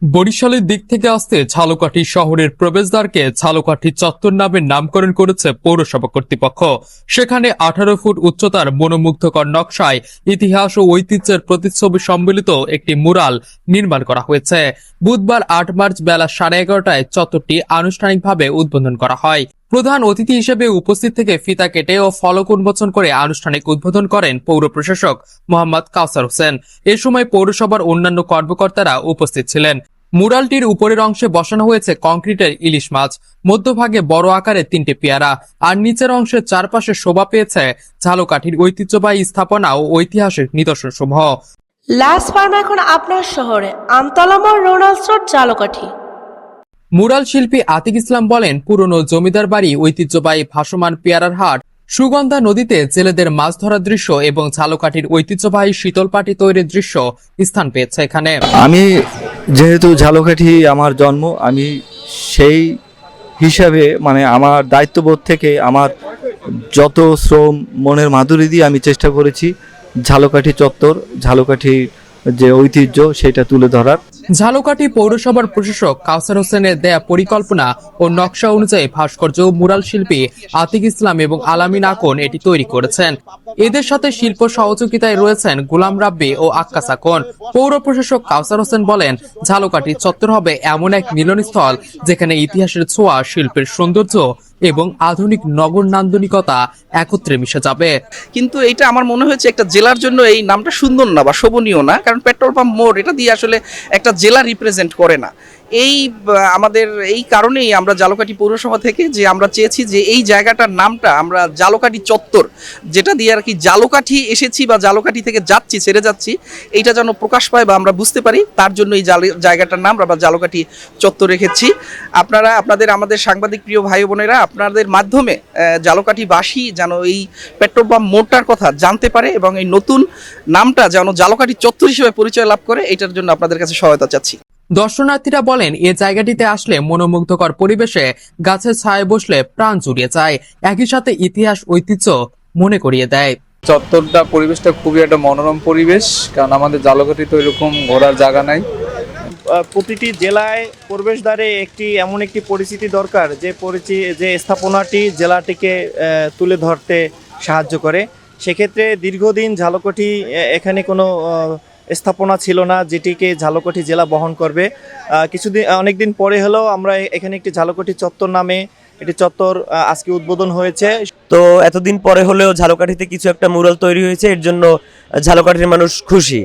বরিশালের দিক থেকে আসতে ঝালকাঠি শহরের প্রবেশদ্বারকে ঝালকাঠি চত্বর নামে নামকরণ করেছে পৌরসভা কর্তৃপক্ষ। সেখানে 18 ফুট উচ্চতার মনোমুগ্ধকর নকশায় ইতিহাস ও ঐতিহ্যের প্রতিচ্ছবি সম্মিলিত একটি মুরাল নির্মাণ করা হয়েছে। বুধবার 8 মার্চ বেলা 11:30টায় চত্বরটি আনুষ্ঠানিকভাবে উদ্বোধন করা হয়। প্রধান অতিথি হিসেবে উপস্থিত থেকে ফিতা কেটে ও ফলক উন্মোচন করে আনুষ্ঠানিক উদ্বোধন করেন পৌর প্রশাসক মোহাম্মদ কাউসার হোসেন। এ সময় পৌরসভার অন্যান্য কর্মকর্তারা উপস্থিত ছিলেন। মুরালটির উপরের অংশে বসানো হয়েছে কংক্রিটের ইলিশ মাছ, মধ্যভাগে বড় আকারের 3টি পেয়ারা, আর নিচের অংশের চারপাশে শোভা পেয়েছে ঝালকাঠির ঐতিহ্যবাহী স্থাপনা ও ঐতিহাসিক নিদর্শন সমূহ। লাস ফার্ম এখন আপনার শহরে, আমতলা মোড়, রোনাল্ডস রোড, ঝালকাঠি। মুরাল শিল্পী আতিক ইসলাম বলেন, পুরনো জমিদার বাড়ি, ঐতিহ্যবাহী ভাসমান পেয়ারার হাট, সুগন্ধা নদীতে জেলেদের মাছ ধরার দৃশ্য এবং ঝালকাঠির ঐতিহ্যবাহী শীতলপাটি তৈরির দৃশ্য স্থান পেয়েছে এখানে। আমি যেহেতু ঝালকাঠি আমার জন্ম, আমি সেই হিসাবে আমার দায়িত্ববোধ থেকে আমার যত শ্রম মনের মাধুরী দিয়ে আমি চেষ্টা করেছি ঝালকাঠি চত্বর, ঝালকাঠির যে ঐতিহ্য সেটা তুলে ধরার। ঝালকাঠি পৌরসভার প্রশাসক কাউসার হোসেনের দেয়া পরিকল্পনা ও নকশা অনুযায়ী ভাস্কর্য মুরাল শিল্পী আতিক ইসলাম এবং আলামিন আকন এটি তৈরি করেছেন। এদের সাথে শিল্প সহযোগিতায় রয়েছেন গুলাম রাব্বি ও আক্কাস আকন। পৌর প্রশাসক কাউসার হোসেন বলেন, ঝালকাঠি চত্বর হবে এমন এক মিলনস্থল যেখানে ইতিহাসের ছোঁয়া, শিল্পের সৌন্দর্য এবং আধুনিক নগর নান্দনিকতা একত্রে মিশে যাবে। কিন্তু এইটা আমার মনে হয়েছে একটা জেলার জন্য এই নামটা সুন্দর না বা শোভনীয় না, কারণ পেট্রোল পাম্প মোড় এটা দিয়ে আসলে একটা জেলা রিপ্রেজেন্ট করে না। আমাদের এই কারণেই আমরা ঝালকাঠি পৌরসভা থেকে যে আমরা চেয়েছি যে এই জায়গাটার নামটা আমরা ঝালকাঠি চত্বর, যেটা দিয়ে আর কি ঝালকাঠি এসেছি বা ঝালকাঠি থেকে যাচ্ছি, ছেড়ে যাচ্ছি, এইটা যেন প্রকাশ পায় বা আমরা বুঝতে পারি, তার জন্য এই জায়গাটার নাম আমরা ঝালকাঠি চত্বর রেখেছি। আমাদের সাংবাদিক প্রিয় ভাই বোনেরা, আপনাদের মাধ্যমে ঝালকাঠিবাসী যেন এই পেট্রোল পাম্প মোড়টার কথা জানতে পারে এবং এই নতুন নামটা যেন ঝালকাঠি চত্বর হিসেবে পরিচয় লাভ করে, এটার জন্য আপনাদের কাছে সহায়তা চাচ্ছি। দর্শনার্থীরা বলেন, এ জায়গাটিতে আসলে মনোমুগ্ধকর পরিবেশে গাছের ছায়ায় বসলে প্রাণ জুড়িয়ে যায়, একই সাথে ইতিহাস, ঐতিহ্য মনে করিয়ে দেয়। চত্বরটা পরিবেশটা খুবই একটা মনোরম পরিবেশ, কারণ আমাদের ঝালকাঠি তো এরকম ঘোরার জায়গা নাই। প্রতিটি জেলায় প্রবেশদ্বারে এমন একটি পরিচিতি দরকার যে স্থাপনাটি জেলাটিকে তুলে ধরতে সাহায্য করে। সেক্ষেত্রে দীর্ঘদিন ঝালকাঠি এখানে কোনো স্থাপনা ছিল না যেটিকে ঝালকাঠি জেলা বহন করবে। অনেকদিন পরে হলেও আমরা এখানে একটি ঝালকাঠি চত্বর নামে একটি চত্বর আজকে উদ্বোধন হয়েছে। তো এতদিন পরে হলেও ঝালকাঠিতে কিছু একটা মুরাল তৈরি হয়েছে, এর জন্য ঝালকাঠির মানুষ খুশি।